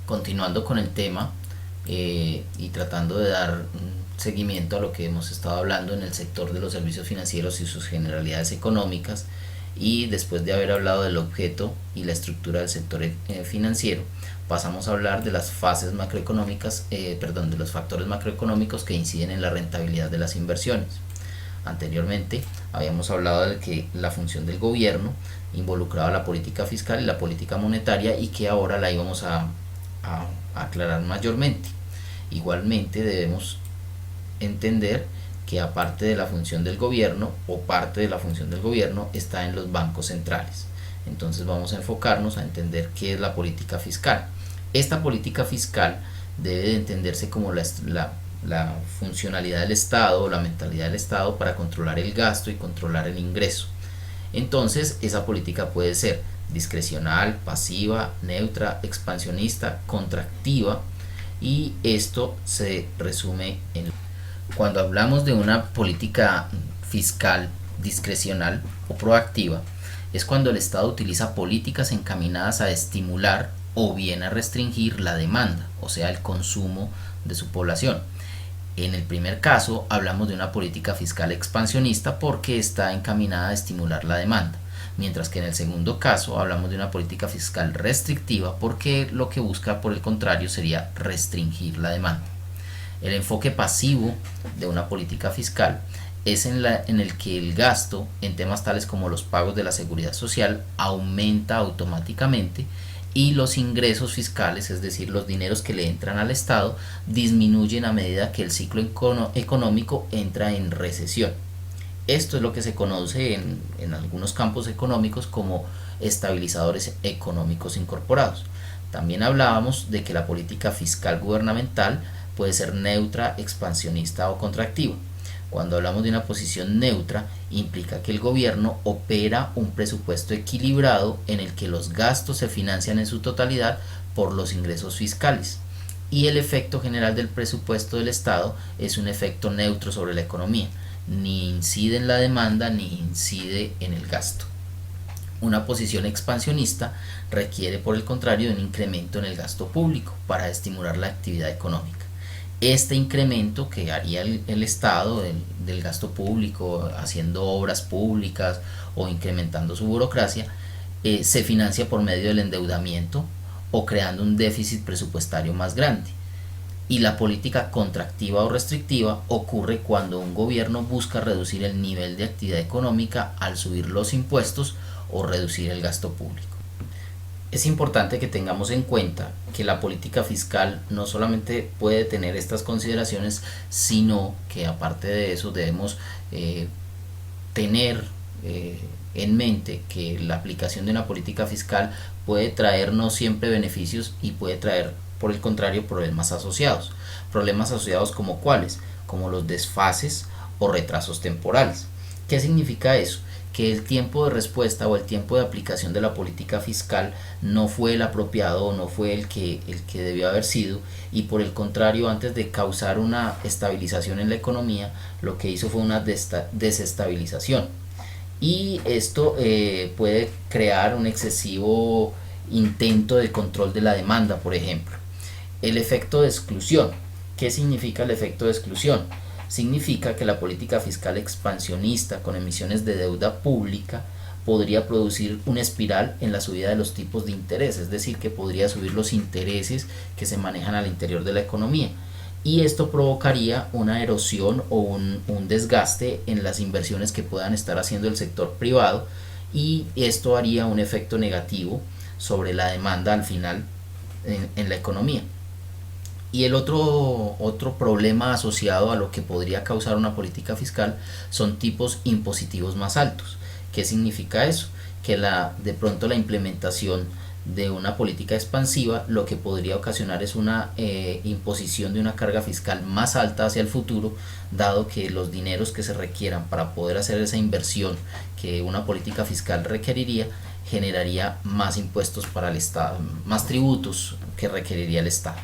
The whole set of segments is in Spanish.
Continuando con el tema y tratando de dar seguimiento a lo que hemos estado hablando en el sector de los servicios financieros y sus generalidades económicas, y después de haber hablado del objeto y la estructura del sector financiero, pasamos a hablar de las fases macroeconómicas, de los factores macroeconómicos que inciden en la rentabilidad de las inversiones. Anteriormente habíamos hablado de que la función del gobierno involucraba la política fiscal y la política monetaria, y que ahora la íbamos a aclarar mayormente. Igualmente debemos entender que aparte de la función del gobierno, o parte de la función del gobierno, está en los bancos centrales. Entonces vamos a enfocarnos a entender qué es la política fiscal. Esta política fiscal debe de entenderse como la funcionalidad del Estado o la mentalidad del Estado para controlar el gasto y controlar el ingreso. Entonces esa política puede ser discrecional, pasiva, neutra, expansionista, contractiva, y esto se resume en... Cuando hablamos de una política fiscal discrecional o proactiva, es cuando el Estado utiliza políticas encaminadas a estimular o bien a restringir la demanda, o sea, el consumo de su población. En el primer caso hablamos de una política fiscal expansionista porque está encaminada a estimular la demanda, mientras que en el segundo caso hablamos de una política fiscal restrictiva porque lo que busca, por el contrario, sería restringir la demanda. El enfoque pasivo de una política fiscal es en el que el gasto en temas tales como los pagos de la seguridad social aumenta automáticamente, y los ingresos fiscales, es decir, los dineros que le entran al Estado, disminuyen a medida que el ciclo económico entra en recesión. Esto es lo que se conoce en algunos campos económicos como estabilizadores económicos incorporados. También hablábamos de que la política fiscal gubernamental puede ser neutra, expansionista o contractiva. Cuando hablamos de una posición neutra, implica que el gobierno opera un presupuesto equilibrado en el que los gastos se financian en su totalidad por los ingresos fiscales, y el efecto general del presupuesto del Estado es un efecto neutro sobre la economía, ni incide en la demanda ni incide en el gasto. Una posición expansionista requiere, por el contrario, de un incremento en el gasto público para estimular la actividad económica. Este incremento que haría el Estado del gasto público, haciendo obras públicas o incrementando su burocracia, se financia por medio del endeudamiento o creando un déficit presupuestario más grande. Y la política contractiva o restrictiva ocurre cuando un gobierno busca reducir el nivel de actividad económica al subir los impuestos o reducir el gasto público. Es importante que tengamos en cuenta que la política fiscal no solamente puede tener estas consideraciones, sino que aparte de eso debemos tener en mente que la aplicación de una política fiscal puede traer no siempre beneficios, y puede traer, por el contrario, problemas asociados. Problemas asociados como cuáles, como los desfases o retrasos temporales. ¿Qué significa eso? Que el tiempo de respuesta o el tiempo de aplicación de la política fiscal no fue el apropiado o no fue el que debió haber sido, y por el contrario, antes de causar una estabilización en la economía, lo que hizo fue una desestabilización. Y esto puede crear un excesivo intento de control de la demanda, por ejemplo. El efecto de exclusión. ¿Qué significa el efecto de exclusión? Significa que la política fiscal expansionista con emisiones de deuda pública podría producir una espiral en la subida de los tipos de interés, es decir, que podría subir los intereses que se manejan al interior de la economía, y esto provocaría una erosión o un desgaste en las inversiones que puedan estar haciendo el sector privado, y esto haría un efecto negativo sobre la demanda al final en la economía. Y el otro problema asociado a lo que podría causar una política fiscal son tipos impositivos más altos. ¿Qué significa eso? Que de pronto la implementación de una política expansiva lo que podría ocasionar es una imposición de una carga fiscal más alta hacia el futuro, dado que los dineros que se requieran para poder hacer esa inversión que una política fiscal requeriría generaría más impuestos para el Estado, más tributos que requeriría el Estado.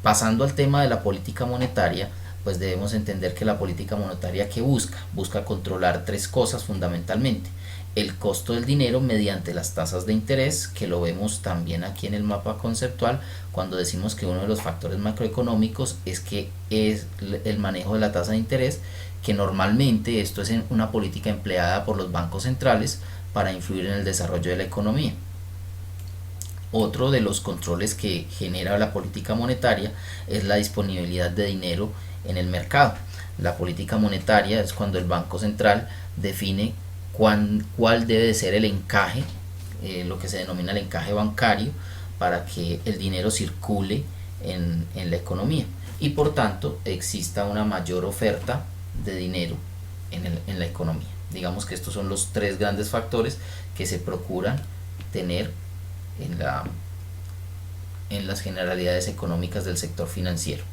Pasando al tema de la política monetaria, pues debemos entender que la política monetaria que busca controlar tres cosas fundamentalmente: el costo del dinero mediante las tasas de interés, que lo vemos también aquí en el mapa conceptual cuando decimos que uno de los factores macroeconómicos es que es el manejo de la tasa de interés, que normalmente esto es una política empleada por los bancos centrales para influir en el desarrollo de la economía. Otro de los controles que genera la política monetaria es la disponibilidad de dinero en el mercado. La política monetaria es cuando el Banco Central define cuál debe de ser el encaje, lo que se denomina el encaje bancario, para que el dinero circule en la economía y por tanto exista una mayor oferta de dinero en la economía. Digamos que estos son los tres grandes factores que se procuran tener en las generalidades económicas del sector financiero.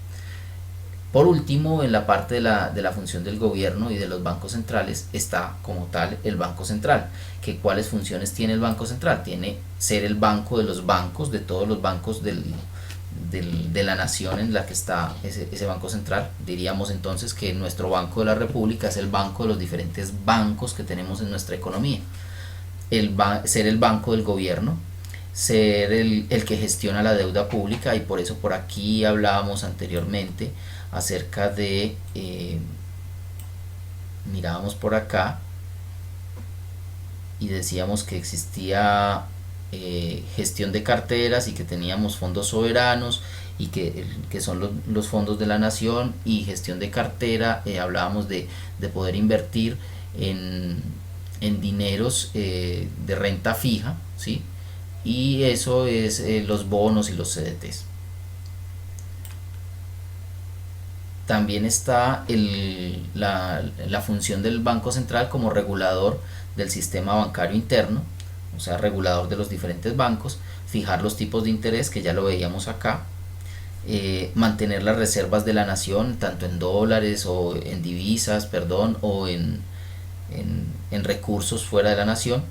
Por último, en la parte de la función del gobierno y de los bancos centrales está como tal el Banco Central. Que ¿cuáles funciones tiene el Banco Central? Tiene ser el banco de los bancos, de todos los bancos de la nación en la que está ese Banco Central. Diríamos entonces que nuestro Banco de la República es el banco de los diferentes bancos que tenemos en nuestra economía. Ser el banco del gobierno, ser el que gestiona la deuda pública, y por eso por aquí hablábamos anteriormente acerca de, mirábamos por acá y decíamos que existía gestión de carteras y que teníamos fondos soberanos y que son los fondos de la nación, y gestión de cartera, hablábamos de poder invertir en dineros de renta fija, ¿sí? Y eso es los bonos y los CDTs. También está la función del Banco Central como regulador del sistema bancario interno, o sea, regulador de los diferentes bancos, fijar los tipos de interés, que ya lo veíamos acá, mantener las reservas de la nación, tanto en dólares o en divisas, perdón, o en recursos fuera de la nación,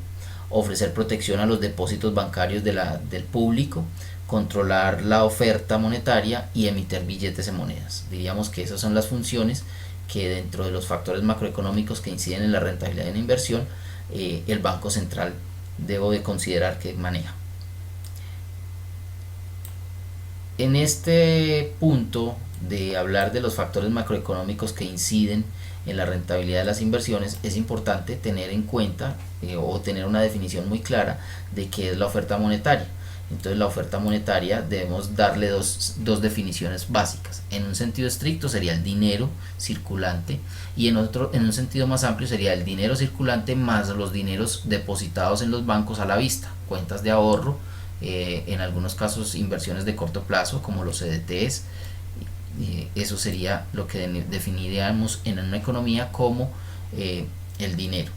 ofrecer protección a los depósitos bancarios del público, controlar la oferta monetaria y emitir billetes en monedas. Diríamos que esas son las funciones que, dentro de los factores macroeconómicos que inciden en la rentabilidad de la inversión, el Banco Central debo de considerar que maneja. En este punto de hablar de los factores macroeconómicos que inciden en la rentabilidad de las inversiones, es importante tener en cuenta o tener una definición muy clara de qué es la oferta monetaria. Entonces, la oferta monetaria debemos darle dos definiciones básicas. En un sentido estricto sería el dinero circulante, y en un sentido más amplio sería el dinero circulante más los dineros depositados en los bancos a la vista, cuentas de ahorro, en algunos casos inversiones de corto plazo como los CDTs. Eso sería lo que definiríamos en una economía como el dinero.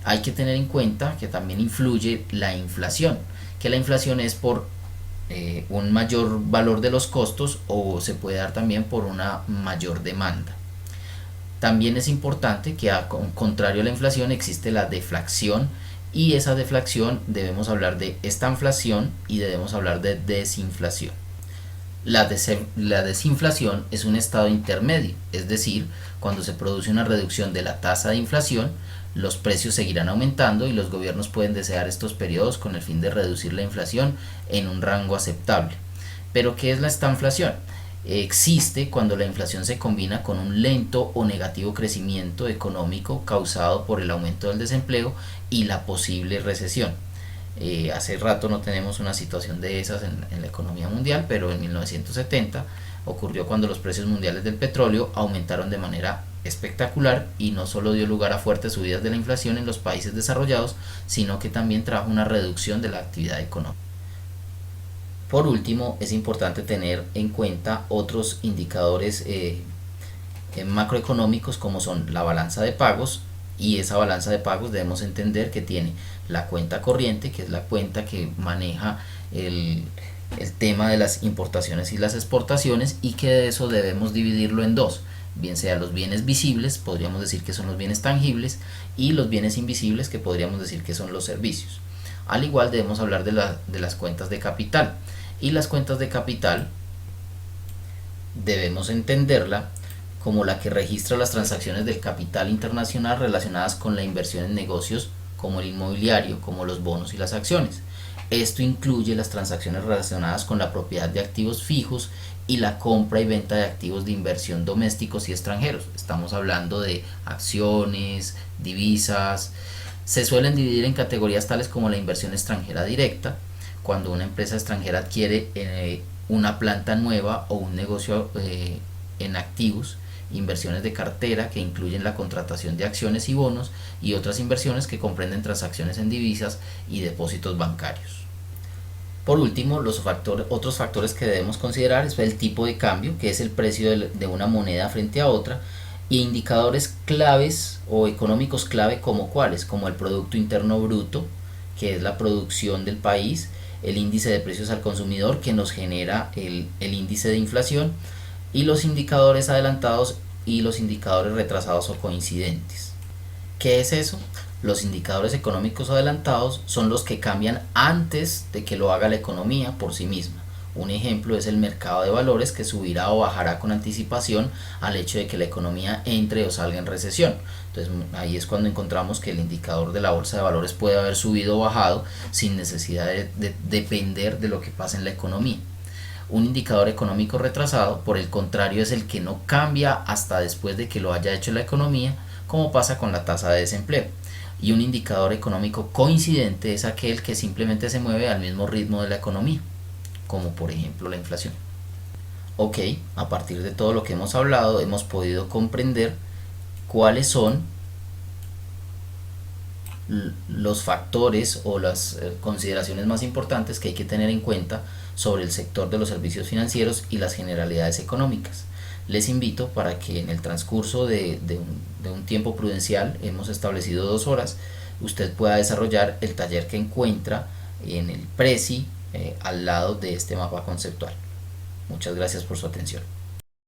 Hay que tener en cuenta que también influye la inflación, que la inflación es por un mayor valor de los costos, o se puede dar también por una mayor demanda. También es importante que, contrario a la inflación, existe la deflación, y esa deflación debemos hablar de estanflación y debemos hablar de desinflación. La desinflación es un estado intermedio, es decir, cuando se produce una reducción de la tasa de inflación, los precios seguirán aumentando y los gobiernos pueden desear estos periodos con el fin de reducir la inflación en un rango aceptable. Pero ¿qué es la estanflación? Existe cuando la inflación se combina con un lento o negativo crecimiento económico causado por el aumento del desempleo y la posible recesión. Hace rato no tenemos una situación de esas en la economía mundial, pero en 1970 ocurrió cuando los precios mundiales del petróleo aumentaron de manera espectacular, y no solo dio lugar a fuertes subidas de la inflación en los países desarrollados, sino que también trajo una reducción de la actividad económica. Por último, es importante tener en cuenta otros indicadores macroeconómicos, como son la balanza de pagos, y esa balanza de pagos debemos entender que tiene la cuenta corriente, que es la cuenta que maneja el tema de las importaciones y las exportaciones, y que de eso debemos dividirlo en dos, bien sea los bienes visibles, podríamos decir que son los bienes tangibles, y los bienes invisibles, que podríamos decir que son los servicios. Al igual debemos hablar de las cuentas de capital, y las cuentas de capital debemos entenderla como la que registra las transacciones del capital internacional relacionadas con la inversión en negocios como el inmobiliario, como los bonos y las acciones. Esto incluye las transacciones relacionadas con la propiedad de activos fijos y la compra y venta de activos de inversión domésticos y extranjeros. Estamos hablando de acciones, divisas. Se suelen dividir en categorías tales como la inversión extranjera directa, cuando una empresa extranjera adquiere una planta nueva o un negocio en activos, inversiones de cartera que incluyen la contratación de acciones y bonos, y otras inversiones que comprenden transacciones en divisas y depósitos bancarios. Por último, otros factores que debemos considerar es el tipo de cambio, que es el precio de una moneda frente a otra, y indicadores claves o económicos clave como cuáles, como el Producto Interno Bruto, que es la producción del país, el índice de precios al consumidor, que nos genera el índice de inflación, y los indicadores adelantados y los indicadores retrasados o coincidentes. ¿Qué es eso? Los indicadores económicos adelantados son los que cambian antes de que lo haga la economía por sí misma. Un ejemplo es el mercado de valores, que subirá o bajará con anticipación al hecho de que la economía entre o salga en recesión. Entonces ahí es cuando encontramos que el indicador de la bolsa de valores puede haber subido o bajado sin necesidad de depender de lo que pasa en la economía. Un indicador económico retrasado, por el contrario, es el que no cambia hasta después de que lo haya hecho la economía, como pasa con la tasa de desempleo. Y un indicador económico coincidente es aquel que simplemente se mueve al mismo ritmo de la economía, como por ejemplo la inflación. Ok, a partir de todo lo que hemos hablado, hemos podido comprender cuáles son los factores o las consideraciones más importantes que hay que tener en cuenta sobre el sector de los servicios financieros y las generalidades económicas. Les invito para que en el transcurso de un tiempo prudencial, hemos establecido 2 horas, usted pueda desarrollar el taller que encuentra en el Prezi al lado de este mapa conceptual. Muchas gracias por su atención.